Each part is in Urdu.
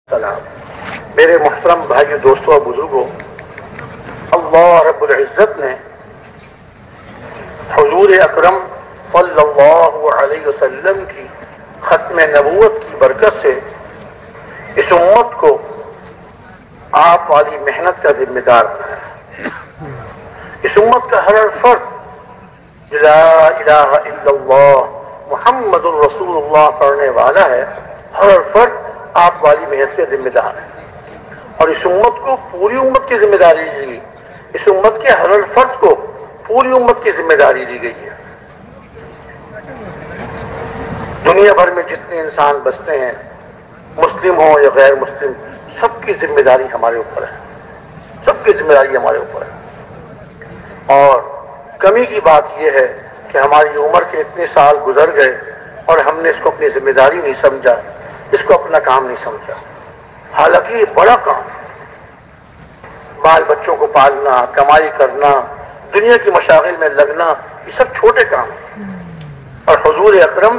سلام میرے محترم بھائیو دوستوں اور بزرگوں، اللہ رب العزت نے حضور اکرم صلی اللہ علیہ وسلم کی ختم نبوت کی برکت سے اس امت کو آپ والی محنت کا ذمہ دار بنایا۔ اس امت کا ہر فرد لا الہ الا اللہ محمد الرسول اللہ پڑھنے والا ہے، ہر فرد آپ والی محنت کے ذمہ دار ہے، اور اس امت کو پوری امت کی ذمہ داری دی گئی، اس امت کے ہر فرد کو پوری امت کی ذمہ داری دی گئی ہے۔ دنیا بھر میں جتنے انسان بستے ہیں، مسلم ہوں یا غیر مسلم، سب کی ذمہ داری ہمارے اوپر ہے، سب کی ذمہ داری ہمارے اوپر ہے۔ اور کمی کی بات یہ ہے کہ ہماری عمر کے اتنے سال گزر گئے اور ہم نے اس کو اپنی ذمہ داری نہیں سمجھا، اس کو اپنا کام نہیں سمجھا، حالانکہ یہ بڑا کام، بال بچوں کو پالنا، کمائی کرنا، دنیا کی مشاغل میں لگنا، یہ سب چھوٹے کام ہیں، اور حضور اکرم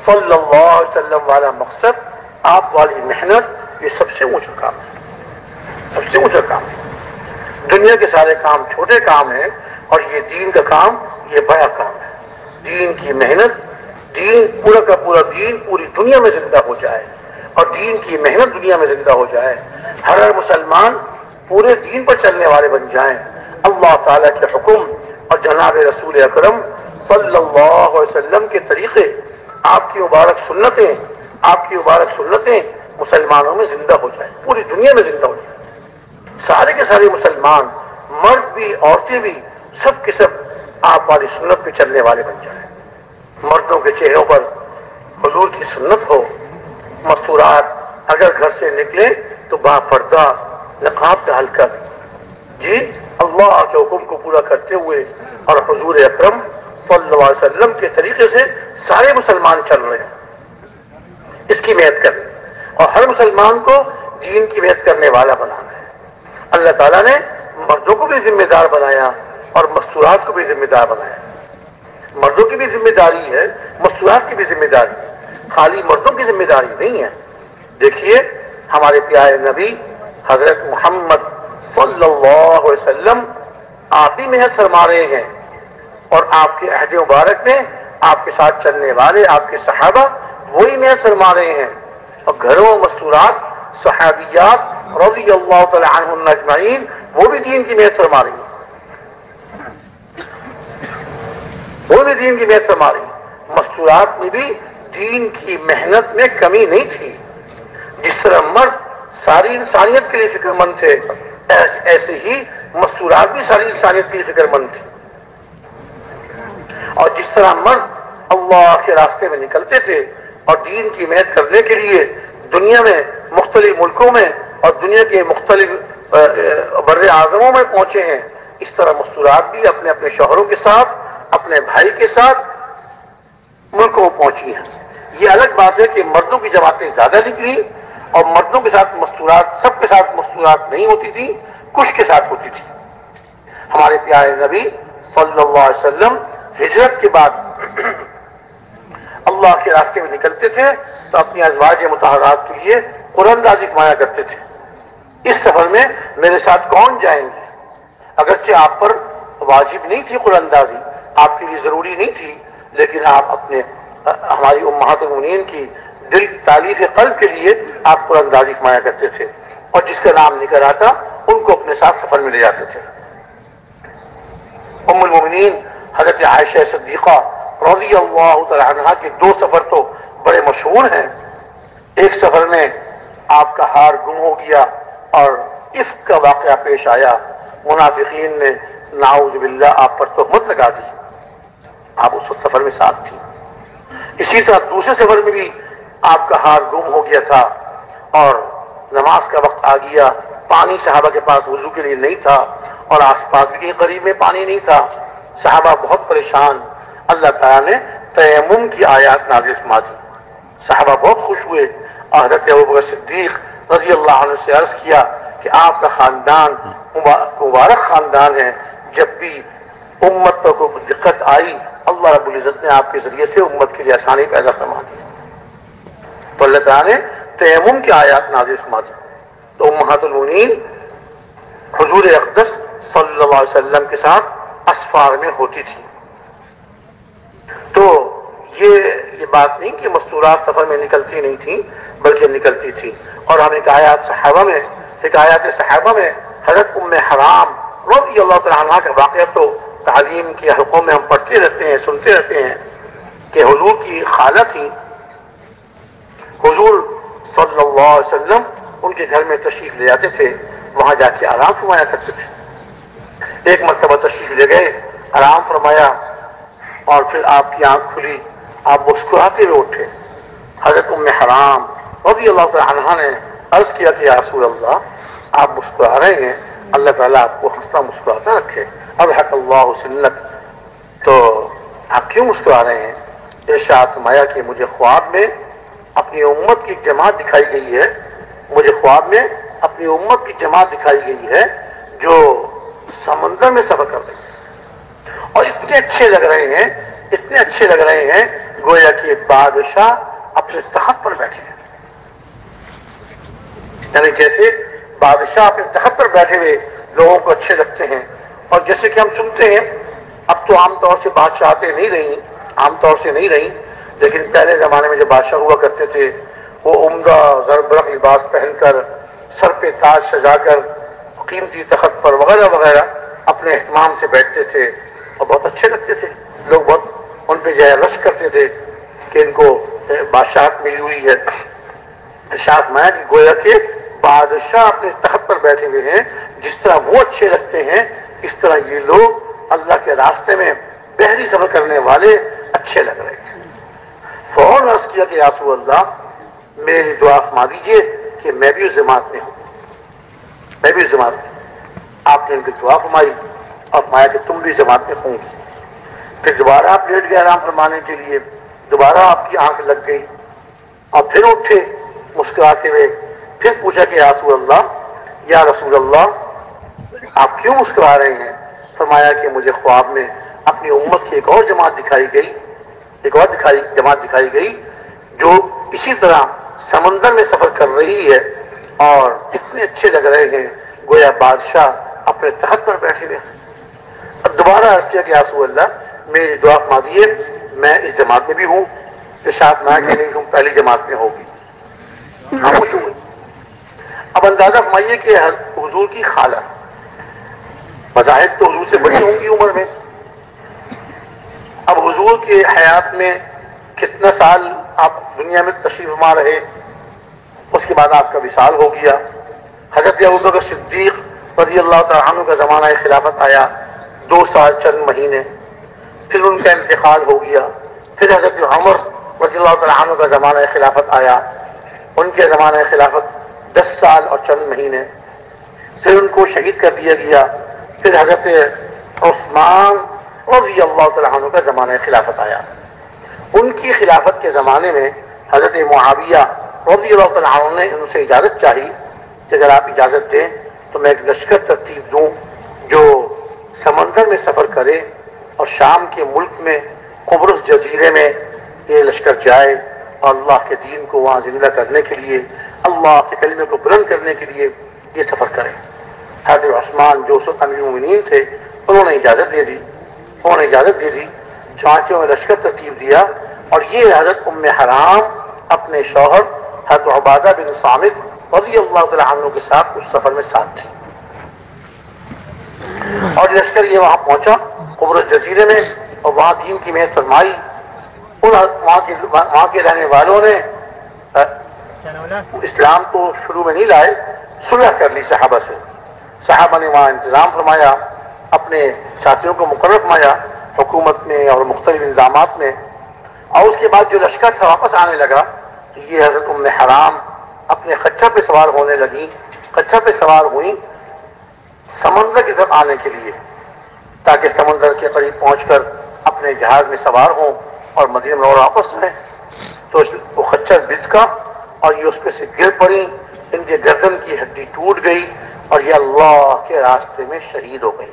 صلی اللہ علیہ وسلم والا مقصد، آپ والی محنت، یہ سب سے اونچا کام ہے، سب سے اونچا کام ہے۔ دنیا کے سارے کام چھوٹے کام ہیں، اور یہ دین کا کام، یہ بڑا کام ہے۔ دین کی محنت، دین پورا کا پورا دین پوری دنیا میں زندہ ہو جائے، اور دین کی محنت دنیا میں زندہ ہو جائے، ہر مسلمان پورے دین پر چلنے والے بن جائیں، اللہ تعالیٰ کے حکم اور جناب رسول اکرم صلی اللہ علیہ وسلم کے طریقے، آپ کی مبارک سنتیں، آپ کی مبارک سنتیں مسلمانوں میں زندہ ہو جائیں، پوری دنیا میں زندہ ہو جائیں، سارے کے سارے مسلمان، مرد بھی عورتیں بھی، سب کے سب آپ والی سنت پہ چلنے والے بن جائیں۔ مردوں کے چہروں پر حضور کی سنت ہو، مستورات اگر گھر سے نکلے تو با پردہ نقاب ڈال کر، جی اللہ کے حکم کو پورا کرتے ہوئے، اور حضور اکرم صلی اللہ علیہ وسلم کے طریقے سے سارے مسلمان چل رہے ہیں، اس کی محنت کریں، اور ہر مسلمان کو دین کی محنت کرنے والا بنانا ہے۔ اللہ تعالیٰ نے مردوں کو بھی ذمہ دار بنایا اور مستورات کو بھی ذمہ دار بنایا۔ مردوں کی بھی ذمہ داری ہے، مستورات کی بھی ذمہ داری ہے، خالی مردوں کی ذمہ داری نہیں ہے۔ دیکھیے ہمارے پیارے نبی حضرت محمد صلی اللہ علیہ وسلم، آپ بھی محنت فرما رہے ہیں، اور آپ کے عہد مبارک میں آپ کے ساتھ چلنے والے آپ کے صحابہ وہی محنت فرما رہے ہیں، اور گھروں مستورات صحابیات رضی اللہ تعالی عنہم اجمعین، وہ بھی دین کی محنت فرما رہی ہیں، وہ بھی دین کی محنت فرما رہی ہیں۔ مستورات میں بھی دین کی محنت میں کمی نہیں تھی، جس طرح مرد ساری انسانیت کے لیے فکر مند تھے، ایسے ہی مستورات بھی ساری انسانیت کے لیے فکر مند تھی، اور جس طرح مرد اللہ کے راستے میں نکلتے تھے اور دین کی محنت کرنے کے لیے دنیا میں مختلف ملکوں میں اور دنیا کے مختلف بر اعظموں میں پہنچے ہیں، اس طرح مستورات بھی اپنے اپنے شوہروں کے ساتھ، اپنے بھائی کے ساتھ ملکوں میں پہنچی ہیں۔ یہ الگ بات ہے کہ مردوں کی جماعتیں زیادہ نکلی، اور مردوں کے ساتھ مستورات، سب کے ساتھ مستورات نہیں ہوتی تھی، کچھ کے ساتھ ہوتی تھی۔ ہمارے پیارے نبی صلی اللہ علیہ وسلم ہجرت کے بعد اللہ کے راستے میں نکلتے تھے تو اپنی ازواج مطہرات کے لیے قرآن اندازی کمایا کرتے تھے، اس سفر میں میرے ساتھ کون جائیں گے؟ اگرچہ آپ پر واجب نہیں تھی قرآن اندازی، آپ کے لیے ضروری نہیں تھی، لیکن آپ اپنے ہماری امہات المؤمنین کی دل تالیف قلب کے لیے آپ قرآن اندازی کمایا کرتے تھے، اور جس کا نام نکل آتا ان کو اپنے ساتھ سفر میں لے جاتے تھے۔ ام المؤمنین حضرت عائشہ صدیقہ رضی اللہ تعالی عنہا کے دو سفر تو بڑے مشہور ہیں۔ ایک سفر میں آپ کا ہار گم ہو گیا اور عفق کا واقعہ پیش آیا، منافقین نے نعوذ باللہ آپ پر تہمت لگا دی، آپ اس وقت سفر میں ساتھ تھی۔ اسی طرح دوسرے سفر میں بھی آپ کا ہار گم ہو گیا تھا، اور نماز کا وقت آ گیا، پانی صحابہ کے پاس وضو کے لیے نہیں تھا، اور آس پاس بھی کہیں قریب میں پانی نہیں تھا، صحابہ بہت پریشان۔ اللہ تعالیٰ نے تیمم کی آیات نازل فرما دی، صحابہ بہت خوش ہوئے، اور حضرت ابوبکر صدیق رضی اللہ عنہ سے عرض کیا کہ آپ کا خاندان مبارک خاندان ہے، جب بھی امت کو دقت آئی اللہ رب العزت نے آپ کے ذریعے سے امت کے لیے آسانی پیدا فرما دی۔ تو اللہ تعالیٰ نے تیمم کی آیات نازل فرما دی تو امہات المؤمنین حضور اقدس صلی اللہ علیہ وسلم کے ساتھ اسفار میں ہوتی تھی. تو یہ بات نہیں کہ مستورات سفر میں نکلتی نہیں تھیں بلکہ نکلتی تھی. اور ہم حکایات صحابہ میں حضرت ام حرام رضی اللہ تعالیٰ عنہ کا واقعہ تو تعلیم کے حلقوں میں ہم پڑھتے رہتے ہیں سنتے رہتے ہیں کہ حضور کی خالہ تھی. حضور صلی اللہ علیہ وسلم ان کے گھر میں تشریف لے جاتے تھے, وہاں جا کے آرام فرمایا کرتے تھے. ایک مرتبہ تشریف لے گئے, آرام فرمایا اور پھر آپ کی آنکھ کھلی, آپ مسکراتے ہوئے اٹھے. حضرت ام حرام رضی اللہ تعالیٰ عنہ نے عرض کیا کہ یا رسول اللہ آپ مسکرا رہے ہیں, اللہ تعالیٰ آپ کو ہنستا مسکراتا رکھے, اضحک اللہ سنک. تو آپ کیوں مسکرا رہے ہیں؟ ارشاد فرمایا کہ مجھے خواب میں اپنی امت کی جماعت دکھائی گئی ہے, مجھے خواب میں اپنی امت کی جماعت دکھائی گئی ہے جو سمندر میں سفر کر رہی ہے اور اتنے اچھے لگ رہے ہیں, اتنے اچھے لگ رہے ہیں گویا کہ بادشاہ اپنے تخت پر بیٹھے ہیں. یعنی جیسے بادشاہ اپنے تخت پر بیٹھے ہوئے لوگوں کو اچھے لگتے ہیں. اور جیسے کہ ہم سنتے ہیں, اب تو عام طور سے بادشاہتیں نہیں رہی, عام طور سے نہیں رہی, لیکن پہلے زمانے میں جو بادشاہ ہوا کرتے تھے وہ عمدہ زربرق لباس پہن کر, سر پہ تاج سجا کر, قیمتی تخت پر وغیرہ وغیرہ اپنے اہتمام سے بیٹھتے تھے اور بہت اچھے لگتے تھے. لوگ بہت ان پہ جو رش کرتے تھے کہ ان کو بادشاہت ملی ہوئی ہے. ارشاد میں کہ گویا کہ بادشاہ اپنے تخت پر بیٹھے ہوئے ہیں, جس طرح وہ اچھے لگتے ہیں اس طرح یہ لوگ اللہ کے راستے میں بحری سفر کرنے والے اچھے لگ رہے ہیں. فوراً عرض کیا کہ یا رسول اللہ میری دعا فرما دیجیے کہ میں بھی اس جماعت میں ہوں, میں بھی اس جماعت میں. آپ نے ان کی دعا فرمائی اور فرمایا کہ تم بھی جماعت میں ہوں گی. پھر دوبارہ آپ لیٹ گئے آرام فرمانے کے لیے, دوبارہ آپ کی آنکھ لگ گئی اور پھر اٹھے مسکراتے ہوئے. پھر پوچھا کہ یا رسول اللہ آپ کیوں مسکرا رہے ہیں؟ فرمایا کہ مجھے خواب میں اپنی امت کی ایک اور جماعت دکھائی گئی, ایک اور جماعت دکھائی گئی جو اسی طرح سمندر میں سفر کر رہی ہے اور اتنے اچھے لگ رہے ہیں گویا بادشاہ اپنے تخت پر بیٹھے ہوئے. اب دوبارہ عرض کیا کہ یا رسول اللہ میری دعا فرما دیجیے میں اس جماعت میں بھی ہوں. ارشاد میں کہ نہیں تم پہلی جماعت میں ہوگی. خاموش ہوئی. اب اندازہ فرمائیے کہ حضور کی خالہ بظاہر تو حضور سے بڑی ہوں گی عمر میں. اب حضور کے حیات میں کتنا سال آپ دنیا میں تشریف فرما رہے, اس کے بعد آپ کا وصال ہو گیا. حضرت ابوبکر صدیق رضی اللہ تعالیٰ عنہ کا زمانہ خلافت آیا, 2 سال چند مہینے, پھر ان کا انتقال ہو گیا. پھر حضرت عمر رضی اللہ تعالیٰ عنہ کا زمانہ خلافت آیا, ان کے زمانہ خلافت 10 سال اور چند مہینے. پھر ان کو شہید کر دیا گیا. پھر حضرت عثمان رضی اللہ تعالیٰ عنہ کا زمانہ خلافت آیا. ان کی خلافت کے زمانے میں حضرت معاویہ رضی اللہ تعالیٰ عنہ نے ان سے اجازت چاہی کہ اگر آپ اجازت دیں تو میں ایک لشکر ترتیب دوں جو سمندر میں سفر کرے اور شام کے ملک میں قبرص جزیرے میں یہ لشکر جائے اور اللہ کے دین کو وہاں زندہ کرنے کے لیے, اللہ کے کلمے کو بلند کرنے کے لیے یہ سفر کرے. حضرت عثمان جو امیر المومنین تھے انہوں نے اجازت دے دی, چانچوں میں لشکر ترتیب دیا اور یہ حضرت ام حرام اپنے شوہر حضرت عبادہ بن صامت رضی اللہ تعالیٰ عنہ کے ساتھ اس سفر میں ساتھ تھی. اور لشکر یہ وہاں پہنچا قبرص جزیرے میں اور وہاں دین کی محنت فرمائی. وہاں کے رہنے والوں نے اسلام تو شروع میں نہیں لائے, صلح کر لی صحابہ سے. صحابہ نے وہاں انتظام فرمایا, اپنے ساتھیوں کو مقرر فرمایا حکومت میں اور مختلف انتظامات میں. اور اس کے بعد جو لشکر تھا واپس آنے لگا تو یہ حضرت ام حرام اپنے خچر پہ سوار ہونے لگیں, خچر پہ سوار ہوئیں سمندر کی طرف آنے کے لیے تاکہ سمندر کے قریب پہنچ کر اپنے جہاز میں سوار ہوں اور مدینہ منورہ واپس آئیں. تو وہ خچر بچھکا اور یہ اس پہ سے گر پڑی, ان کے گردن کی ہڈی ٹوٹ گئی اور یہ اللہ کے راستے میں شہید ہو گئی.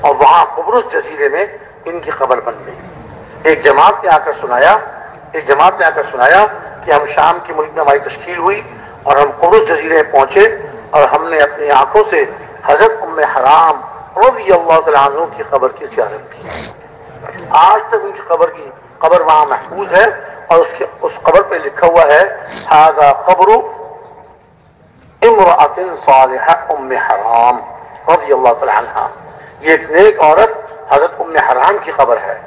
اور وہاں قبرص جزیرے میں ان کی قبر بن گئی. ایک جماعت نے آ کر سنایا کہ ہم شام کے ملک میں ہماری تشکیل ہوئی اور ہم قبرص جزیرے میں پہنچے اور ہم نے اپنی آنکھوں سے حضرت ام حرام رضی اللہ تعالیٰ عنہ کی قبر کی زیارت کی. آج تک ان کی قبر وہاں محفوظ ہے اور اس قبر پہ لکھا ہوا ہے ھذا قبر امرأۃ صالحہ ام حرام رضی اللہ تعالیٰ عنہ. یہ ایک نیک عورت حضرت ام حرام کی قبر ہے.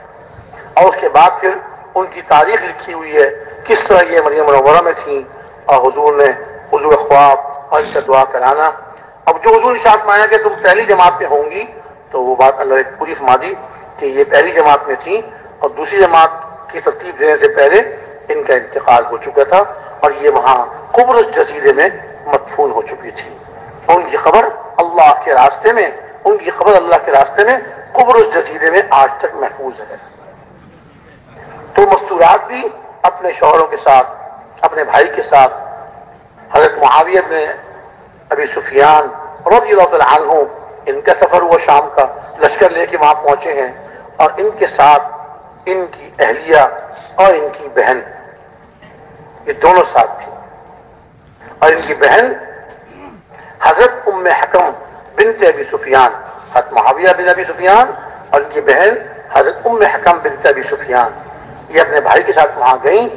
اور اس کے بعد پھر ان کی تاریخ لکھی ہوئی ہے کس طرح یہ مریم منورہ میں تھیں اور حضور نے حضور خواب اور ان کا دعا کرانا. اب جو حضور ارشاد فرمایا کہ تم پہلی جماعت میں ہوں گی تو وہ بات اللہ نے پوری فرما دی کہ یہ پہلی جماعت میں تھیں اور دوسری جماعت کی ترتیب دینے سے پہلے ان کا انتقال ہو چکا تھا اور یہ وہاں قبرص جزیرے میں مدفون ہو چکی تھی. ان کی خبر اللہ کے راستے میں قبرص جزیرے میں آج تک محفوظ ہے. تو مستورات بھی اپنے شوہروں کے ساتھ اپنے بھائی کے ساتھ حضرت معاویہ بن ابی سفیان رضی اللہ تعالیٰ عنہ ان کا سفر ہوا شام کا لشکر لے کے وہاں پہنچے ہیں اور ان کے ساتھ ان کی اہلیہ اور ان کی بہن یہ دونوں ساتھ تھی اور ان کی بہن حضرت ام حکم بنت ابی سفیان حضرت معاویہ بن ابی سفیان اور ان کی بہن حضرت ام حکم بنت ابی سفیان یہ اپنے بھائی کے ساتھ وہاں گئیں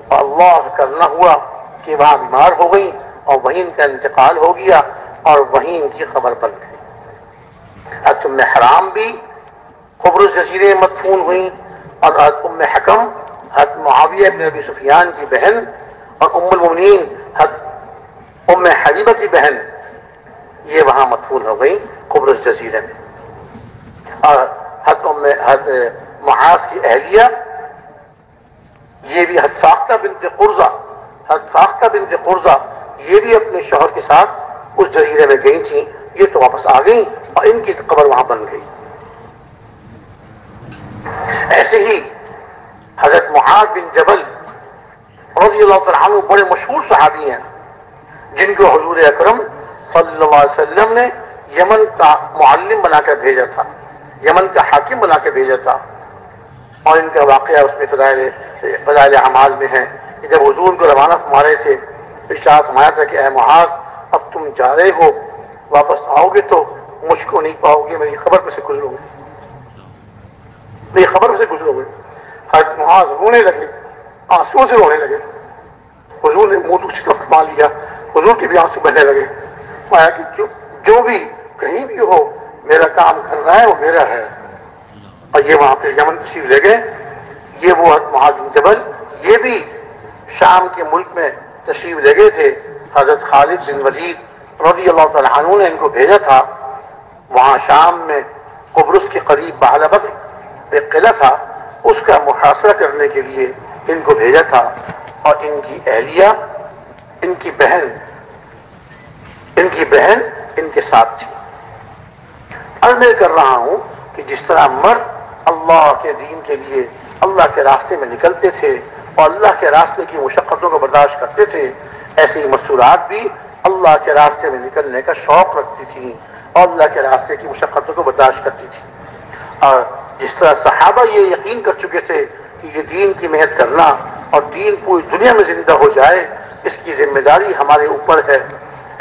اور اللہ کرنا ہوا کہ وہاں بیمار ہو گئیں اور وہیں ان کا انتقال ہو گیا اور وہیں ان کی خبر بن گئی. حضرت ام حرام بھی قبرص جزیرے میں مدفون ہوئیں اور حضرت ام حکم حضرت معاویہ بن ابی سفیان کی بہن اور ام المؤمنین حضرت ام حبیبہ کی بہن یہ وہاں مدفون ہو گئی قبرص جزیرے میں. اور حضرت معاذ کی اہلیہ یہ بھی حضرت فاختہ بنت قرظہ یہ بھی اپنے شوہر کے ساتھ اس جزیرے میں گئی تھیں. یہ تو واپس آ گئیں اور ان کی قبر وہاں بن گئی. ایسے ہی حضرت معاذ بن جبل رضی اللہ تعالیٰ عنہ بڑے مشہور صحابی ہیں جن کو حضور اکرم صلی اللہ علیہ وسلم نے یمن کا معلم بنا کر بھیجا تھا, یمن کا حاکم بنا کے بھیجا تھا. اور ان کا واقعہ اس میں فضائل اعمال میں ہے کہ جب حضور کو روانہ فرما رہے تھے ارشاد فرمایا تھا کہ اے معاذ اب تم جا رہے ہو, واپس آؤ گے تو مجھ کو نہیں پاؤ گے, میری خبر پہ سے گزرو گے, میری خبر پہ سے گزرو گے. حضرت معاذ رونے لگے, آنسو سے رونے لگے. حضور نے منہ دوسری طرف فرما لیا, حضور کے بھی آنسو بہنے لگے. فرمایا کہ جو بھی کہیں بھی ہو میرا کام کر رہا ہے وہ میرا ہے. اور یہ وہاں پہ یمن تشریف لے گئے. یہ وہ حضرت معاذ بن جبل یہ بھی شام کے ملک میں تشریف لے گئے تھے. حضرت خالد بن ولید رضی اللہ تعالیٰ عنہ نے ان کو بھیجا تھا. وہاں شام میں قبرص کے قریب بعلبک ایک قلعہ تھا, اس کا محاصرہ کرنے کے لیے ان کو بھیجا تھا. اور ان کی اہلیہ ان کی بہن ان کے ساتھ تھی. اب میں کر رہا ہوں کہ جس طرح مرد اللہ کے دین کے لیے اللہ کے راستے میں نکلتے تھے اور اللہ کے راستے کی مشقتوں کو برداشت کرتے تھے, ایسے ہی مستورات بھی اللہ کے راستے میں نکلنے کا شوق رکھتی تھی اور اللہ کے راستے کی مشقتوں کو برداشت کرتی تھی. اور جس طرح صحابہ یہ یقین کر چکے تھے کہ یہ دین کی محنت کرنا اور دین پوری دنیا میں زندہ ہو جائے اس کی ذمہ داری ہمارے اوپر ہے,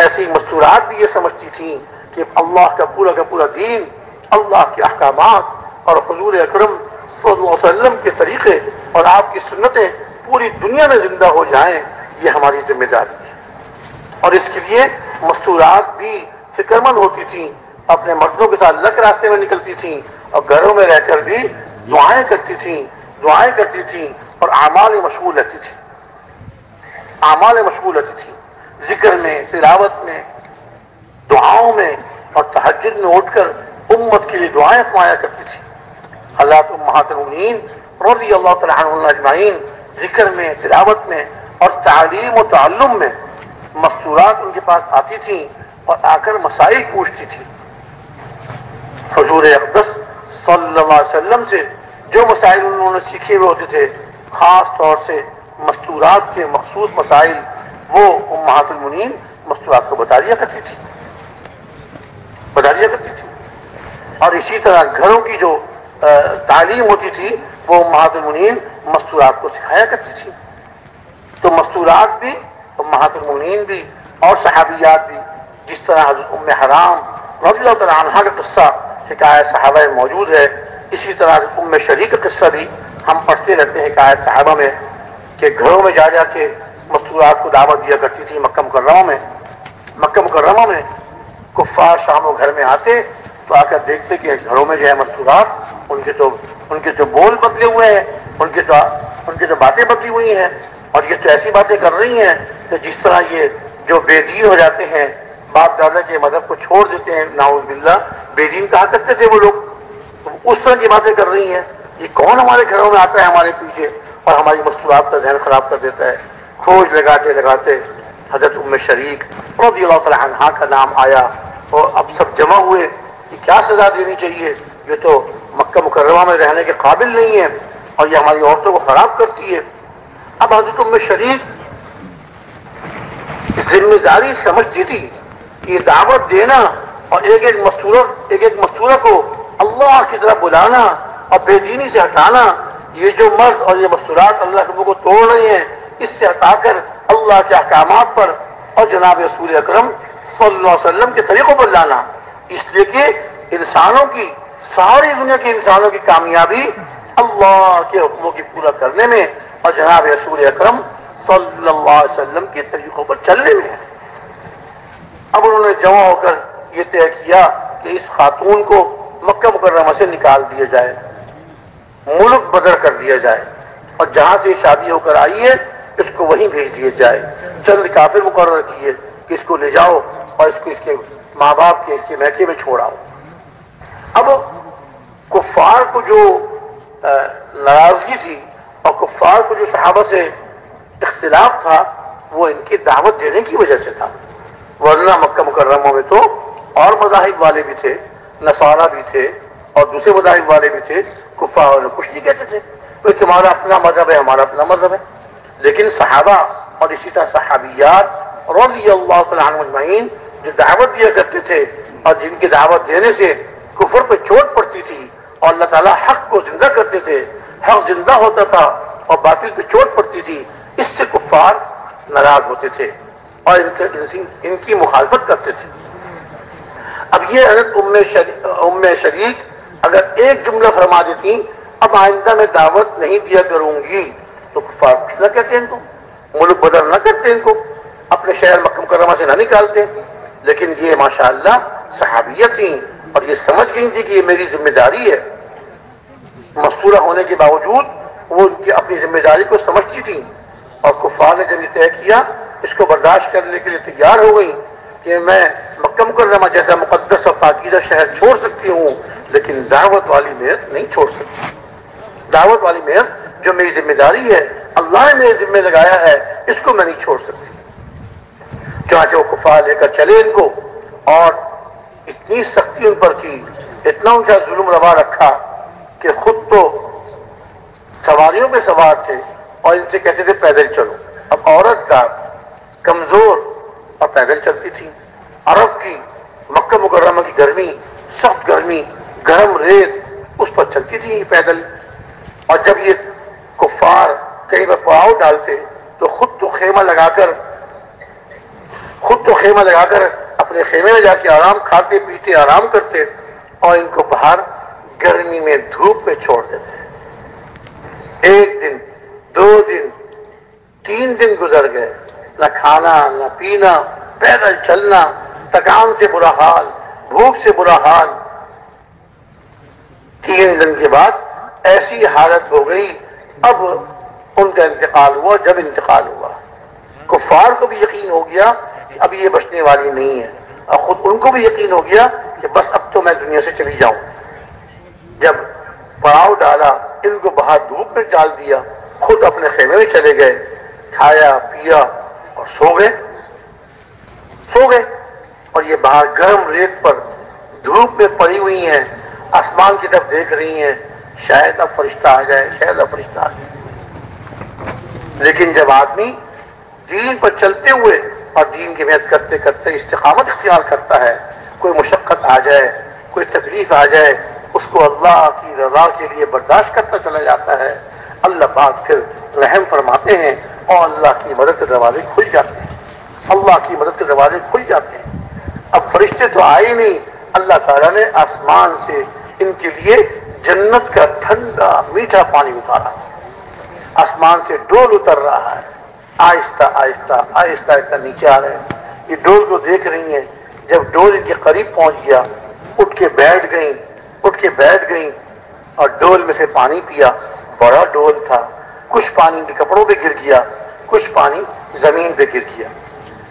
ایسی مستورات بھی یہ سمجھتی تھیں کہ اللہ کا پورا دین, اللہ کے احکامات اور حضور اکرم صلی اللہ علیہ وسلم کے طریقے اور آپ کی سنتیں پوری دنیا میں زندہ ہو جائیں, یہ ہماری ذمہ داری ہے. اور اس کے لیے مستورات بھی فکر مند ہوتی تھیں, اپنے مردوں کے ساتھ اللہ کے راستے میں نکلتی تھیں اور گھروں میں رہ کر بھی دعائیں کرتی تھیں اور اعمال میں مشغول رہتی تھی. ذکر میں, تلاوت میں, دعاؤں میں اور تہجد میں اٹھ کر امت کے لیے دعائیں فرمایا کرتی تھی. حضرات امہات المؤمنین رضی اللہ تعالیٰ عنہن اجمعین ذکر میں, تلاوت میں اور تعلیم و تعلم میں مستورات ان کے پاس آتی تھیں اور آ کر مسائل پوچھتی تھی. حضور اقدس صلی اللہ علیہ وسلم سے جو مسائل انہوں نے سیکھے ہوئے ہوتے تھے, خاص طور سے مستورات کے مخصوص مسائل, وہ امہات المؤمنین مستورات کو بتا دیا کرتی تھی. اور اسی طرح گھروں کی جو تعلیم ہوتی تھی وہ امہات المؤمنین مستورات کو سکھایا کرتی تھی. تو مستورات بھی، امہات المومنین بھی اور صحابیات بھی، جس طرح حضرت ام حرام رضی اللہ تعالیٰ عنہ کا قصہ حکایت صحابہ میں موجود ہے، اسی طرح حضرت ام شریک کا قصہ بھی ہم پڑھتے رہتے ہیں حکایت صحابہ میں، کہ گھروں میں جا جا کے مستورات کو دعوت دیا کرتی تھی مکہ مکرمہ میں کفار شام و گھر میں آتے تو آ کر دیکھتے کہ گھروں میں جو ہے مستورات، ان کے تو بول بدلے ہوئے ہیں، ان کے تو باتیں بدلی ہوئی ہیں، اور یہ تو ایسی باتیں کر رہی ہیں کہ جس طرح یہ جو بے دین ہو جاتے ہیں، باپ دادا کے مذہب کو چھوڑ دیتے ہیں، نعوذ باللہ بے دین کہا کرتے تھے وہ لوگ، اس طرح کی باتیں کر رہی ہیں۔ یہ کون ہمارے گھروں میں آتا ہے ہمارے پیچھے اور ہماری مستورات کا ذہن خراب کر دیتا ہے؟ کھوج لگاتے لگاتے حضرت ام شریک رضی اللہ تعالیٰ عنہا کا نام آیا، اور اب سب جمع ہوئے کہ کیا سزا دینی چاہیے، یہ تو مکہ مکرمہ میں رہنے کے قابل نہیں ہے اور یہ ہماری عورتوں کو خراب کرتی ہے۔ اب حضرت ام شریک ذمہ داری سمجھتی تھی کہ یہ دعوت دینا اور ایک ایک مستورہ کو اللہ کی طرف بلانا اور بے دینی سے ہٹانا، یہ جو مرد اور یہ مستورات اللہ کے کو توڑ رہے ہیں، اس سے ہٹا کر اللہ کے احکامات پر اور جناب رسول اکرم صلی اللہ علیہ وسلم کے طریقوں پر لانا، اس لیے کہ انسانوں کی، ساری دنیا کے انسانوں کی کامیابی اللہ کے حکموں کی پورا کرنے میں اور جناب رسول اکرم صلی اللہ علیہ وسلم کے طریقوں پر چلنے میں ہے۔ اب انہوں نے جمع ہو کر یہ طے کیا کہ اس خاتون کو مکہ مکرمہ سے نکال دیا جائے، ملک بدر کر دیا جائے، اور جہاں سے شادی ہو کر آئی ہے اس کو وہیں بھیج دیا جائے۔ چند کافر مقرر کیے کہ اس کو لے جاؤ اور اس کو اس کے ماں باپ کے، اس کے میکے میں چھوڑاؤ۔ اب کفار کو جو ناراضگی تھی اور کفار کو جو صحابہ سے اختلاف تھا وہ ان کی دعوت دینے کی وجہ سے تھا، ورنہ مکہ مکرمہ میں تو اور مذاہب والے بھی تھے، نصارہ بھی تھے اور دوسرے مذاہب والے بھی تھے، کفار والے کچھ نہیں کہتے تھے، تو تمہارا اپنا مذہب ہے، ہمارا اپنا مذہب ہے۔ لیکن صحابہ اور اسی طرح صحابیات رضی اللہ تعالیٰ عنہم اجمعین جو دعوت دیا کرتے تھے اور جن کی دعوت دینے سے کفر پہ چوٹ پڑتی تھی اور اللہ تعالیٰ حق کو زندہ کرتے تھے، حق زندہ ہوتا تھا اور باطل پہ چوٹ پڑتی تھی، اس سے کفار ناراض ہوتے تھے اور ان کی مخالفت کرتے تھے۔ اب یہ حضرت ام شریک اگر ایک جملہ فرما دیتی اب آئندہ میں دعوت نہیں دیا کروں گی، تو کفار کچھ نہ کہتے ان کو، ملک بدر نہ کرتے ان کو، اپنے شہر مکہ مکرمہ سے نہ نکالتے، لیکن یہ ماشاءاللہ صحابیت تھیں اور یہ سمجھ گئی تھی کہ یہ میری ذمہ داری ہے، مستورہ ہونے کے باوجود وہ ان کی اپنی ذمہ داری کو سمجھتی تھیں، اور کفار نے جب یہ طے کیا اس کو برداشت کرنے کے لیے تیار ہو گئی کہ میں مکہ مکرمہ جیسا مقدس اور پاکیزہ شہر چھوڑ سکتی ہوں لیکن دعوت والی محنت نہیں چھوڑ سکتی، دعوت والی محنت جو میری ذمہ داری ہے، اللہ نے میرے ذمہ لگایا ہے، اس کو میں نہیں چھوڑ سکتی۔ چنانچہ وہ کفار لے کر چلے ان کو اور اتنی سختی ان پر کی، اتنا اونچا ظلم روا رکھا کہ خود تو سواریوں پہ سوار تھے اور ان سے کہتے تھے پیدل چلو۔ اب عورت ذات کمزور اور پیدل چلتی تھی، عرب کی مکہ مکرمہ کی گرمی، سخت گرمی، گرم ریت، اس پر چلتی تھی پیدل، اور جب یہ کفار کہیں پر پڑاؤ ڈالتے تو خود تو خیمہ لگا کر اپنے خیمے میں جا کے آرام کھاتے پیتے آرام کرتے اور ان کو باہر گرمی میں دھوپ میں چھوڑ دیتے۔ ایک دن، 2 دن، 3 دن گزر گئے، نہ کھانا نہ پینا، پیدل چلنا، تکان سے برا حال، بھوک سے برا حال۔ 3 دن کے بعد ایسی حالت ہو گئی، اب ان کا انتقال ہوا۔ جب انتقال ہوا کفار کو بھی یقین ہو گیا کہ اب یہ بچنے والی نہیں ہے، اور خود ان کو بھی یقین ہو گیا کہ بس اب تو میں دنیا سے چلی جاؤں۔ جب پڑاؤ ڈالا، ان کو باہر دھوپ میں ڈال دیا، خود اپنے خیمے میں چلے گئے، کھایا پیا اور سو گئے اور یہ باہر گرم ریت پر دھوپ میں پڑی ہوئی ہیں، آسمان کی طرف دیکھ رہی ہیں، شاید اب فرشتہ آ جائے، شاید اب فرشتہ آ جائے۔ لیکن جب آدمی دین پر چلتے ہوئے اور دین کی محنت کرتے کرتے استقامت اختیار کرتا ہے، کوئی مشقت آ جائے، کوئی تکلیف آ جائے، اس کو اللہ کی رضا کے لیے برداشت کرتا چلا جاتا ہے، اللہ پاک پھر رحم فرماتے ہیں اور اللہ کی مدد کے دروازے کھل جاتے ہیں، اللہ کی مدد کے دروازے کھل جاتے ہیں۔ اب فرشتے تو آئے نہیں، اللہ تعالیٰ نے آسمان سے ان کے لیے جنت کا ٹھنڈا میٹھا پانی اتارا، آسمان سے ڈول اتر رہا ہے، آہستہ آہستہ آہستہ آہستہ نیچے آ رہے ہیں۔ یہ ڈول کو دیکھ رہی ہیں، جب ڈول ان کے قریب پہنچ گیا اٹھ کے بیٹھ گئیں اور ڈول میں سے پانی پیا۔ بڑا ڈول تھا، کچھ پانی ان کے کپڑوں پہ گر گیا، کچھ پانی زمین پہ گر گیا۔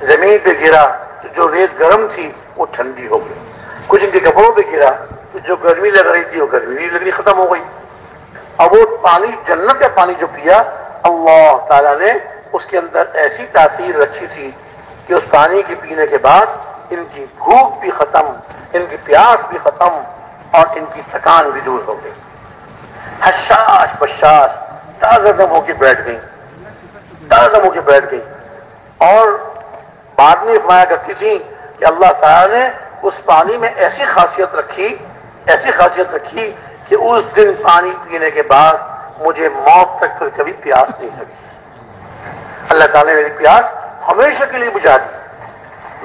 زمین پہ گرا تو جو ریت گرم تھی وہ ٹھنڈی ہو گئی، کچھ ان کے کپڑوں پہ گرا تو جو گرمی لگ رہی تھی وہ گرمی بھی لگنی ختم ہو گئی۔ اب وہ پانی، جنت کا پانی جو پیا، اللہ تعالیٰ نے اس کے اندر ایسی تاثیر رکھی تھی کہ اس پانی کے پینے کے بعد ان کی بھوک بھی ختم، ان کی پیاس بھی ختم اور ان کی تھکان بھی دور ہو گئی۔ حشاش بشاش تازہ دم ہو کے بیٹھ گئی، اور بعد میں فرمایا کرتی تھی کہ اللہ تعالیٰ نے اس پانی میں ایسی خاصیت رکھی کہ اس دن پانی پینے کے بعد مجھے موت تک پھر کبھی پیاس نہیں لگی۔ اللہ تعالیٰ نے میری پیاس ہمیشہ کے لیے بجھا دی۔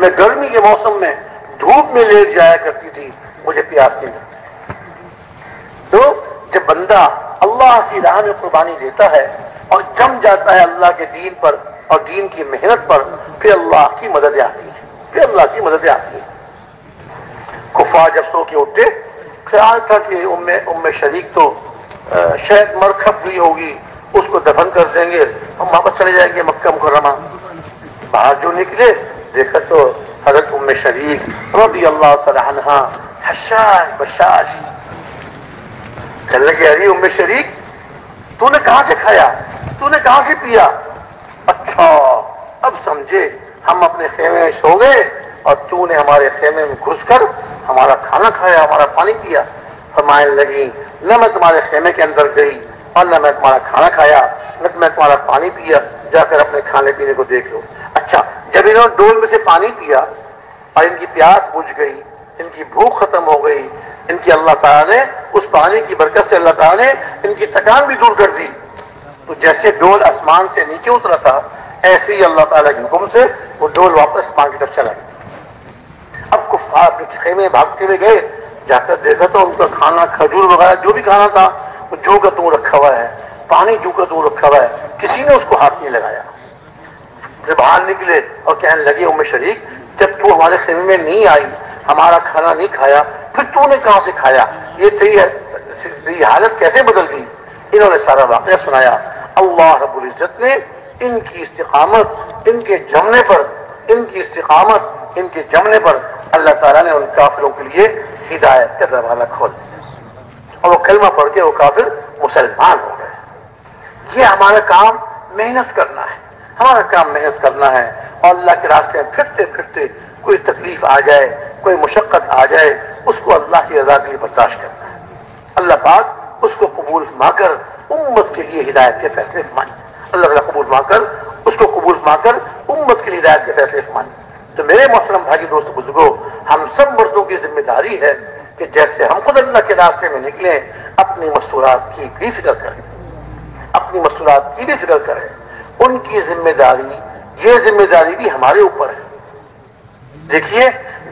میں گرمی کے موسم میں دھوپ میں لیٹ جایا کرتی تھی، مجھے پیاس نہیں لگتی۔ تو جب بندہ اللہ کی راہ میں قربانی دیتا ہے اور جم جاتا ہے اللہ کے دین پر اور دین کی محنت پر، پھر اللہ کی مدد آتی ہے۔ کفار جب سو کے اٹھے، خیال تھا کہ ام شریک تو شاید مر کھپ ہوئی ہوگی، اس کو دفن کر دیں گے، ہم واپس چلے جائیں گے مکہ مکرمہ۔ باہر جو نکلے دیکھا تو حضرت ام شریک رضی اللہ تعالی عنہا حشاش بشاش کہنے لگے، ارے ام شریک تو نے کہاں سے کھایا، تو نے کہاں سے پیا؟ اچھا اب سمجھے، ہم اپنے خیمے میں سو گئے اور تو نے ہمارے خیمے میں گھس کر ہمارا کھانا کھایا، ہمارا پانی پیا۔ فرمانے لگی، نہ میں تمہارے خیمے کے اندر گئی اور نہ میں تمہارا کھانا کھایا، نہ میں تمہارا پانی پیا، جا کر اپنے کھانے پینے کو دیکھ لو۔ اچھا جب انہوں نے ڈول میں سے پانی پیا اور ان کی پیاس بجھ گئی، ان کی بھوک ختم ہو گئی، ان کی اللہ تعالیٰ نے اس پانی کی برکت سے اللہ تعالیٰ نے ان کی تھکان بھی دور کر دی۔ تو جیسے ڈول آسمان سے نیچے اترا تھا، ایسے ہی اللہ تعالیٰ کے حکم سے وہ ڈول واپس آسمان کی طرف چلا گیا۔ اب کفار اپنے خیمے بھاگتے ہوئے گئے، جا کر دیکھا تو ان کا کھانا، کھجور وغیرہ جو بھی کھانا تھا وہ جو کا توں رکھا ہوا ہے، پانی جو کا توں رکھا ہوا ہے، کسی نے اس کو ہاتھ نہیں لگایا۔ پھر باہر نکلے اور کہنے لگے، ام شریک جب تو ہمارے خیمے میں نہیں آئی، ہمارا کھانا نہیں کھایا، پھر تو نے کہاں سے کھایا؟ یہ تیری حالت کیسے بدل گئی؟ انہوں نے سارا واقعہ سنایا۔ اللہ رب العزت نے ان کی استقامت، ان کے جمنے پر اللہ تعالیٰ نے ان کافروں کے لیے ہدایت کا دروازہ کھول دیا اور وہ کلمہ پڑھ کے وہ کافر مسلمان ہو گئے۔ یہ ہمارا کام محنت کرنا ہے، اور اللہ کے راستے میں پھرتے پھرتے کوئی تکلیف آ جائے، کوئی مشقت آ جائے، اس کو اللہ کی رضا کے لیے برداشت کرنا ہے۔ اللہ پاک اس کو قبول فرما کر امت کے لیے ہدایت کے فیصلے فرمائیں۔ اللہ تعالیٰ قبول فرما کر امت کے لیے ہدایت کے فیصلے فرمائیں۔ تو میرے محترم بھائی دوست بزرگوں، ہم سب مردوں کی ذمہ داری ہے کہ جیسے ہم خود اللہ کے راستے میں نکلیں، اپنی مستورات کی بھی فکر کریں، ان کی ذمہ داری، یہ ذمہ داری بھی ہمارے اوپر ہے۔ دیکھیے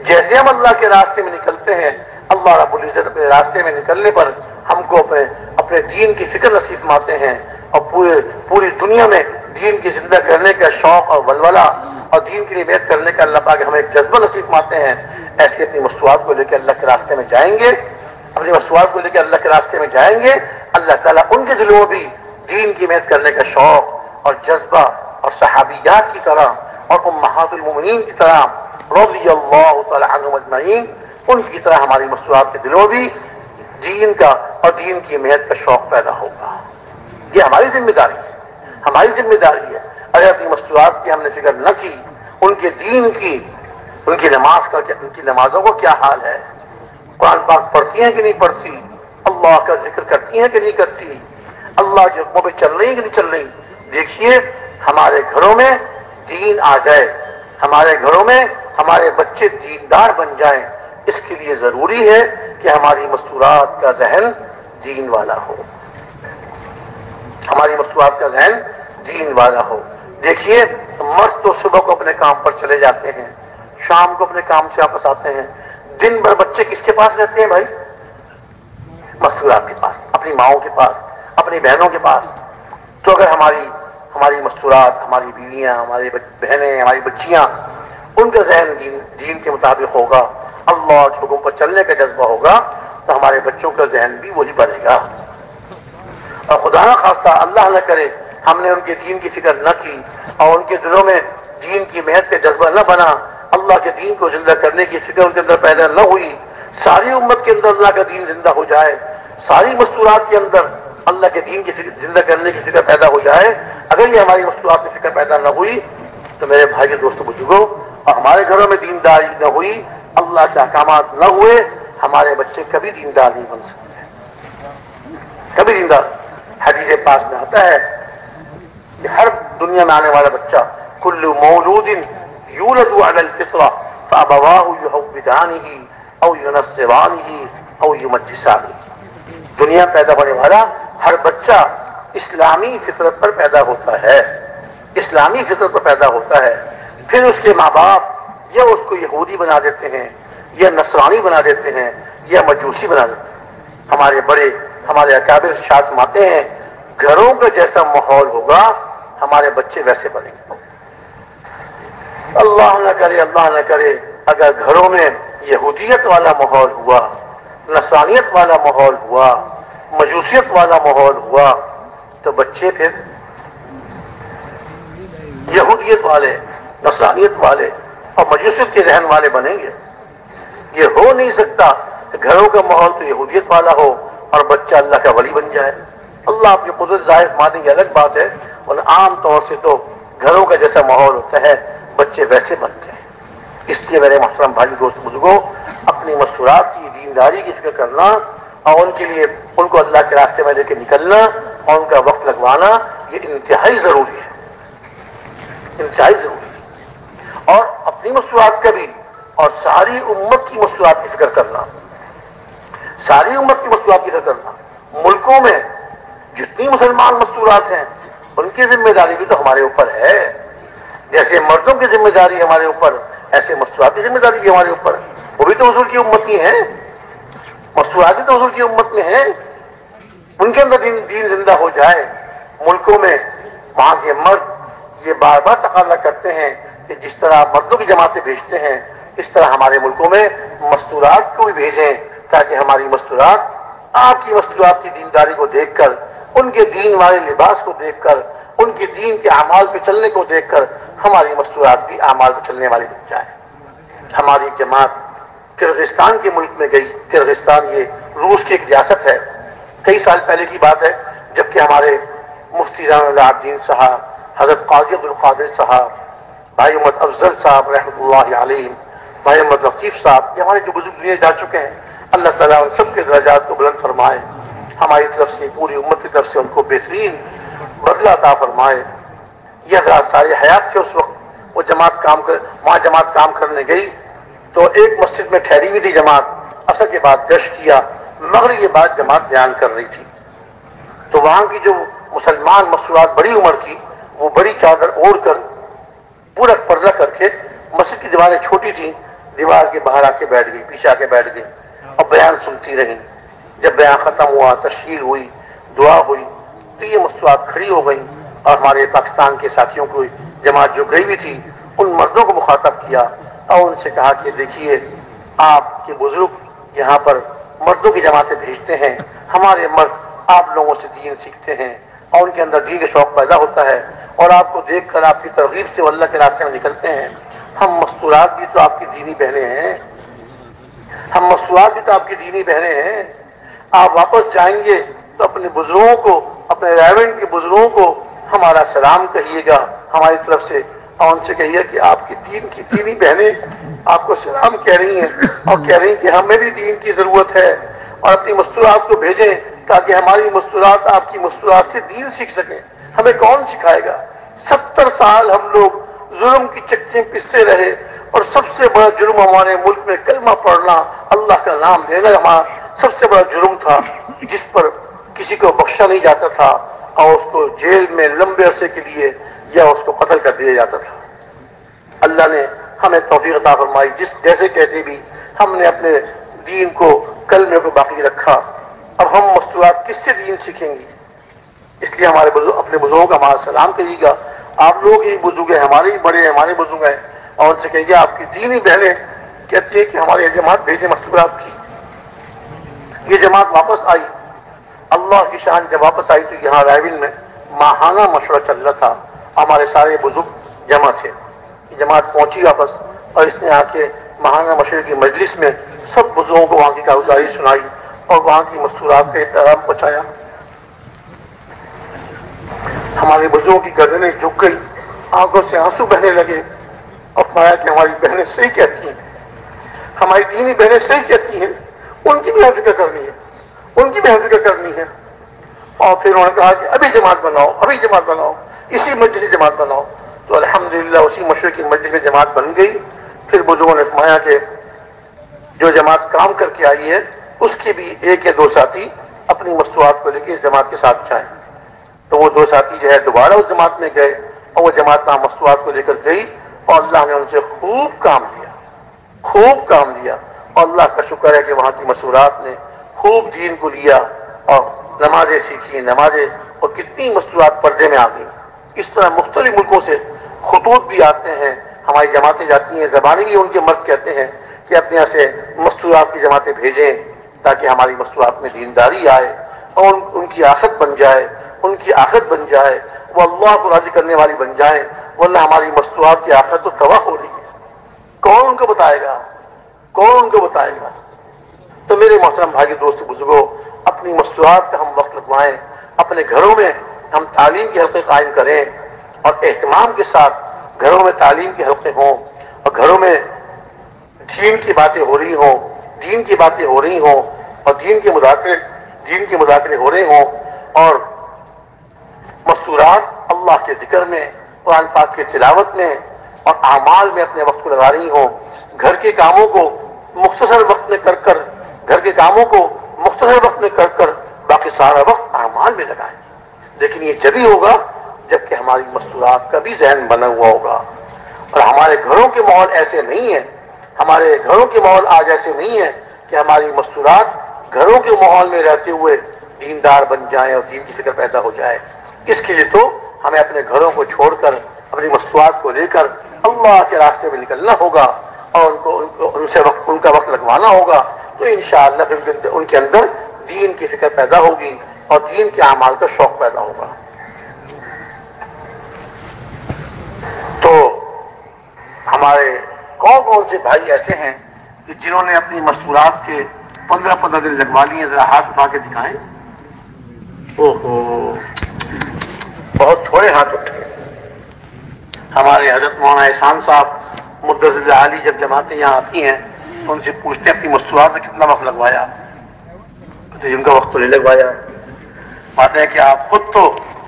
جیسے ہم اللہ کے راستے میں نکلتے ہیں، اللہ رب العزت اپنے راستے میں نکلنے پر ہم کو اپنے دین کی فکر نصیب فرماتے ہیں، اور پوری دنیا میں دین کی زندہ کرنے کا شوق اور ولولہ اور دین کے لیے محنت کرنے کا اللہ پاک ہمیں ایک جذبہ نصیب فرماتے ہیں۔ ایسے اپنی مصنوعات کو لے کے اللہ کے راستے میں جائیں گے، اللہ تعالیٰ ان کے دلوں میں بھی دین کی محنت کرنے کا شوق اور جذبہ، اور صحابیات کی طرح اور امہات المومنین کی طرح رضی اللہ تعالی عنہم اجمعین، ان کی طرح ہماری مصنوعات کے دلوں بھی دین کا اور دین کی محنت کا شوق پیدا ہوگا۔ یہ ہماری ذمہ داری ہے۔ اگر اپنی مصنوعات کی ہم نے فکر نہ کی، ان کے دین کی، ان کی نمازوں کو کیا حال ہے، قرآن پاک پڑھتی ہیں کہ نہیں پڑھتی، اللہ کا ذکر کرتی ہیں کہ نہیں کرتی، اللہ کے حکموں پہ چل رہی کہ نہیں چل رہی۔ دیکھیے ہمارے گھروں میں دین آ جائے، ہمارے گھروں میں ہمارے بچے دیندار بن جائیں، اس کے لیے ضروری ہے کہ ہماری مستورات کا ذہن دین والا ہو، دیکھیے مرد تو صبح کو اپنے کام پر چلے جاتے ہیں، شام کو اپنے کام سے واپس آتے ہیں، دن بھر بچے کس کے پاس رہتے ہیں بھائی؟ مستورات کے پاس، اپنی ماؤں کے پاس، اپنی بہنوں کے پاس۔ تو اگر ہماری مستورات، ہماری بیویاں، ہماری بہنیں، ہماری بچیاں، ان کا ذہن دین کے مطابق ہوگا، اللہ کے حکم پر چلنے کا جذبہ ہوگا، تو ہمارے بچوں کا ذہن بھی وہی بنے گا۔ اور خدا نہ خواستہ، اللہ نہ کرے، ہم نے ان کے دین کی فکر نہ کی اور ان کے دلوں میں دین کی محنت کا جذبہ نہ بنا، اللہ کے دین کو زندہ کرنے کی فکر ان کے اندر پیدا نہ ہوئی، ساری امت کے اندر اللہ کا دین زندہ ہو جائے، ساری مستورات کے اندر اللہ کے دین کی فکر زندہ کرنے کی فکر پیدا ہو جائے، اگر یہ ہماری مستورات میں فکر پیدا نہ ہوئی تو میرے بھائی دوستوں بزرگوں، اور ہمارے گھروں میں دینداری نہ ہوئی، اللہ کے احکامات نہ ہوئے، ہمارے بچے کبھی دیندار نہیں بن سکتے، کبھی دیندار۔ حدیث پاک میں آتا ہے کہ ہر دنیا میں آنے والا بچہ کل مولود یولد علی الفطرہ فابواہ یحودانہ او ینصرانہ او یمجسانہ۔ دنیا پیدا ہونے والا ہر بچہ اسلامی فطرت پر پیدا ہوتا ہے، اسلامی فطرت پر پیدا ہوتا ہے، پھر اس کے ماں باپ یا اس کو یہودی بنا دیتے ہیں، یا نصرانی بنا دیتے ہیں، یا مجوسی بنا دیتے ہیں۔ ہمارے بڑے، ہمارے اکابر ارشاد فرماتے ہیں، گھروں کا جیسا ماحول ہوگا ہمارے بچے ویسے بنیں گے۔ اللہ نہ کرے، اللہ نہ کرے، اگر گھروں میں یہودیت والا ماحول ہوا، نصرانیت والا ماحول ہوا، مجوسیت والا ماحول ہوا، تو بچے پھر یہودیت والے، نصرانیت والے اور مجوسیت کے ذہن والے بنیں گے۔ یہ ہو نہیں سکتا کہ گھروں کا ماحول تو یہودیت والا ہو اور بچہ اللہ کا ولی بن جائے۔ اللہ اپنی قدرت ظاہر فرمانے کی الگ بات ہے، اور عام طور سے تو گھروں کا جیسا ماحول ہوتا ہے بچے ویسے بنتے ہیں۔ اس لیے میرے محترم بھائی دوست بزرگوں، اپنی مستورات کی دینداری کی فکر کرنا اور ان کے لیے ان کو اللہ کے راستے میں لے کے نکلنا اور ان کا وقت لگوانا، یہ انتہائی ضروری ہے، انتہائی ضروری ہے۔ اور اپنی مستورات کا بھی اور ساری امت کی مستورات کی فکر کرنا، ساری امت کی مستورات کی فکر کرنا۔ ملکوں میں جتنی مسلمان مستورات ہیں ان کی ذمہ داری بھی تو ہمارے اوپر ہے، جیسے مردوں کی ذمہ داری ہمارے اوپر، ایسے مستورات کی ذمہ داری بھی ہمارے اوپر۔ وہ بھی تو حضور کی امت ہی ہیں، مستورات بھی تو حضور کی امت میں ہیں، ان کے اندر دین زندہ ہو جائے۔ ملکوں میں وہاں کے مرد یہ بار بار تقاضا کرتے ہیں کہ جس طرح مردوں کی جماعتیں بھیجتے ہیں، اس طرح ہمارے ملکوں میں مستورات کو بھی بھیجیں، تاکہ ہماری مستورات آپ کی مستورات کی دینداری کو دیکھ کر، ان کے دین والے لباس کو دیکھ کر، ان کے دین کے اعمال پہ چلنے کو دیکھ کر ہماری مستورات بھی اعمال پہ چلنے والی بن جائے۔ ہماری جماعت کرغستان کے ملک میں گئی۔ کرغستان یہ روس کی ایک ریاست ہے، کئی سال پہلے کی بات ہے، جبکہ ہمارے مفتی زین العابدین صاحب، حضرت قاضی عبد القادر صاحب، بھائی محمد افضل صاحب رحمۃ اللہ علیہ، بھائی محمد لطیف صاحب، یہ ہمارے جو بزرگ دنیا جا چکے ہیں، اللہ تعالیٰ ان سب کے درجات کو بلند فرمائے، ہماری طرف سے، پوری امت کی طرف سے ان کو بہترین بدلہ عطا فرمائے۔ یہ حضرات سارے حیات تھے اس وقت، وہ وہاں جماعت کام کرنے گئی تو ایک مسجد میں ٹھہری ہوئی تھی جماعت، عصر کے بعد گشت کیا، مغرب کے بعد جماعت بیان کر رہی تھی، تو وہاں کی جو مسلمان مستورات بڑی عمر کی، وہ بڑی چادر اوڑھ کر پورا پردہ کر کے، مسجد کی دیواریں چھوٹی تھیں، دیوار کے باہر آ کے بیٹھ گئی، پیچھے آ کے بیٹھ گئی اور بیان سنتی رہیں۔ جب بیان ختم ہوا، تشہیر ہوئی، دعا ہوئی، تو یہ مستورات کھڑی ہو گئیں اور ہمارے پاکستان کے ساتھیوں کو، جماعت جو گئی ہوئی تھی، ان مردوں کو مخاطب کیا اور ان سے کہا کہ دیکھیے، آپ کے بزرگ یہاں پر مردوں کی جماعتیں بھیجتے ہیں، ہمارے مرد آپ لوگوں سے دین سیکھتے ہیں اور ان کے اندر دین کا شوق پیدا ہوتا ہے، اور آپ کو دیکھ کر آپ کی ترغیب سے وہ اللہ کے راستے میں نکلتے ہیں۔ ہم مستورات بھی تو آپ کی دینی بہنیں ہیں، ہم مستورات بھی تو آپ کی دینی بہنیں ہیں۔ آپ واپس جائیں گے تو اپنے بزرگوں کو، اپنے ریونڈ کے بزرگوں کو ہمارا سلام کہیے گا ہماری طرف سے، اور ان سے کہیے کہ آپ کی دین کی دینی بہنیں آپ کو سلام کہہ رہی ہیں اور کہہ رہی ہیں کہ ہمیں بھی دین کی ضرورت ہے، اور اپنی مستورات کو بھیجیں تاکہ ہماری مستورات آپ کی مستورات سے دین سیکھ سکیں۔ ہمیں کون سکھائے گا؟ 70 سال ہم لوگ ظلم کی چکیاں پستے رہے، اور سب سے بڑا جرم ہمارے ملک میں کلمہ پڑھنا، اللہ کا نام لینا ہمارا سب سے بڑا جرم تھا، جس پر کسی کو بخشا نہیں جاتا تھا اور اس کو جیل میں لمبے عرصے کے لیے یا اس کو قتل کر دیا جاتا تھا۔ اللہ نے ہمیں توفیق عطا فرمائی، جیسے کیسے بھی ہم نے اپنے دین کو کلمے کو باقی رکھا۔ اب ہم مستورات کس سے دین سیکھیں گے؟ اس لیے اپنے بزرگوں کا ہمارا سلام کریے گا۔ آپ لوگ ہی بزرگ ہیں، ہمارے ہی بڑے ہیں، ہمارے بزرگ ہیں، اور ان سے کہیے آپ کی دینی بہنیں کہتی ہیں کہ ہماری جماعت بھیجیں مستورات کی۔ یہ جماعت واپس آئی، اللہ کی شان جب واپس آئی تو یہاں رائے میں ماہانہ مشورہ چل رہا تھا، ہمارے سارے بزرگ جمع تھے۔ یہ جماعت پہنچی واپس، اور اس نے آ کے ماہانہ مشورے کی مجلس میں سب بزرگوں کو وہاں کی کارگزاری سنائی اور وہاں کی مستورات کا پیغام پہنچایا۔ ہمارے بزرگوں کی گردنیں جھک گئی، آنکھوں سے آنسو بہنے لگے، اور فرمایا کہ ہماری بہنیں صحیح کہتی ہیں، ہماری دینی بہنیں صحیح کہتی ہیں، ان کی بھی ہم فکر کرنی ہے، ان کی بھی ہم فکر کرنی ہے۔ اور پھر انہوں نے کہا کہ ابھی جماعت بناؤ، ابھی جماعت بناؤ، اسی مجلس سے جماعت بناؤ۔ تو الحمدللہ اسی مشورے کی مجلس میں جماعت بن گئی۔ پھر بزرگوں نے فرمایا کہ جو جماعت کام کر کے آئی ہے اس کے بھی ایک یا دو ساتھی اپنی مستورات کو لے کے اس جماعت کے ساتھ جائیں۔ تو وہ دو ساتھی جو ہے دوبارہ اس جماعت میں گئے، اور وہ جماعت وہاں مستورات کو لے کر گئی، اور اللہ نے ان سے خوب کام لیا، خوب کام لیا۔ اور اللہ کا شکر ہے کہ وہاں کی مستورات نے خوب دین کو لیا اور نمازیں سیکھی، نمازیں، اور کتنی مستورات پردے میں آ گئی۔ اس طرح مختلف ملکوں سے خطوط بھی آتے ہیں، ہماری جماعتیں جاتی ہیں، زبانی بھی ان کے مرد کہتے ہیں کہ اپنے یہاں سے مستورات کی جماعتیں بھیجیں تاکہ ہماری مستورات میں دینداری آئے اور ان کی آخت بن جائے، ان کی آخت بن جائے، وہ اللہ کو راضی کرنے والی بن جائیں، ورنہ ہماری مستورات کی آخت تو تباہ ہو رہی ہے۔ کون ان کو بتائے گا؟ کون ان کو بتائے گا؟ تو میرے محترم بھائی دوست بزرگوں، اپنی مستورات کا ہم وقت لگوائیں، اپنے گھروں میں ہم تعلیم کے حلقے قائم کریں، اور اہتمام کے ساتھ گھروں میں تعلیم کے حلقے ہوں، اور گھروں میں دین کی باتیں ہو رہی ہوں، دین کی باتیں ہو رہی ہوں، اور دین کے مذاکرے ہو رہے ہوں، اور مستورات اللہ کے ذکر میں، قرآن پاک کی تلاوت میں اور اعمال میں اپنے وقت کو لگا رہی ہوں۔ گھر کے کاموں کو مختصر وقت میں کر کر باقی سارا وقت اعمال میں لگائیں۔ لیکن یہ جبھی ہوگا جبکہ ہماری مستورات کا بھی ذہن بنا ہوا ہوگا، اور ہمارے گھروں کے ماحول ایسے نہیں ہیں، ہمارے گھروں کے ماحول آج ایسے نہیں ہیں کہ ہماری مستورات گھروں کے ماحول میں رہتے ہوئے دیندار بن جائیں اور دین کی فکر پیدا ہو جائے۔ اس کے لیے تو ہمیں اپنے گھروں کو چھوڑ کر اپنی مستورات کو لے کر اللہ کے راستے میں نکلنا ہوگا، اور ان کا وقت لگوانا ہوگا، تو انشاءاللہ پھر ان کے اندر دین کی فکر پیدا ہوگی اور دین کے اعمال کا شوق پیدا ہوگا۔ تو ہمارے کون سے بھائی ایسے ہیں کہ جنہوں نے اپنی مستورات کے 15 دن لگوا لیے؟ ذرا ہاتھ اٹھا کے دکھائیں۔ اوہو، بہت تھوڑے ہاتھ اٹھے۔ ہمارے حضرت مولانا احسان صاحب مدثر اللہ علی جب جماعتیں یہاں آتی ہیں تو ان سے پوچھتے ہیں اپنی مستورات میں کتنا وقت لگوایا؟ کہتے ان کا وقت تو نہیں لگوایا۔ بات ہے کہ آپ خود تو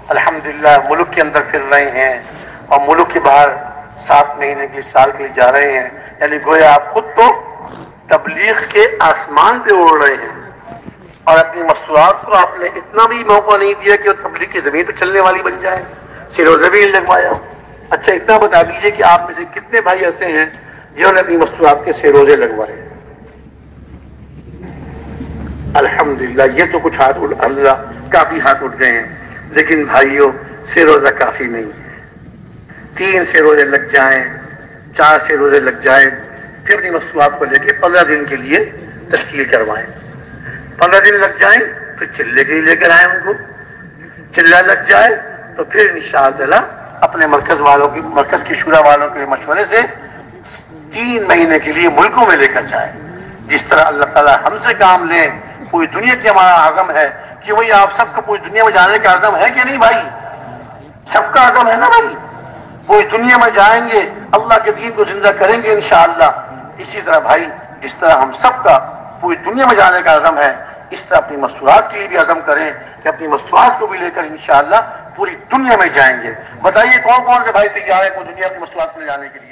الحمدللہ ملک کے اندر پھر رہے ہیں اور ملک کے باہر 7 مہینے کے سال کے لیے جا رہے ہیں، یعنی گویا آپ خود تو تبلیغ کے آسمان پہ اڑ رہے ہیں، اور اپنی مستورات کو آپ نے اتنا بھی موقع نہیں دیا کہ وہ تبلیغ کی زمین پہ چلنے والی بن جائے، سروزے بھی نہیں لگوایا۔ اچھا اتنا بتا دیجئے کہ آپ میں سے کتنے بھائی ایسے ہیں جنہوں نے اپنی مستورات کے سروزے لگوائے؟ الحمدللہ، یہ تو کچھ ہاتھ الحمدللہ کافی ہاتھ اٹھ گئے ہیں، لیکن بھائیوں سروزہ کافی نہیں ہے۔ 3 سروزے لگ جائیں، 4 سروزے لگ جائیں، پھر اپنی مستورات کو لے کے 15 دن کے لیے تشکیل کروائیں۔ 15 دن لگ جائیں پھر چلے کے لیے لے کر آئیں ان کو، چلہ لگ جائے تو پھر انشاءاللہ اپنے مرکز کی شورا والوں کے مشورے سے 3 مہینے کے لیے ملکوں میں لے کر جائیں۔ جس طرح اللہ تعالیٰ ہم سے کام لیں، پوری دنیا کی ہمارا عزم ہے کہ وہی آپ سب کو پوری دنیا میں جانے کا عزم ہے کہ نہیں بھائی؟ سب کا عزم ہے نا بھائی؟ پوری دنیا میں جائیں گے، اللہ کے دین کو زندہ کریں گے انشاءاللہ۔ اسی طرح بھائی جس طرح ہم سب کا پوری دنیا میں جانے کا عزم ہے، اس طرح اپنی مستورات کے لیے بھی عزم کریں کہ اپنی مستورات کو بھی لے کر انشاءاللہ پوری دنیا میں جائیں گے۔ بتائیے کون سے بھائی تیار ہے پوری دنیا کی مستورات میں جانے کے لیے؟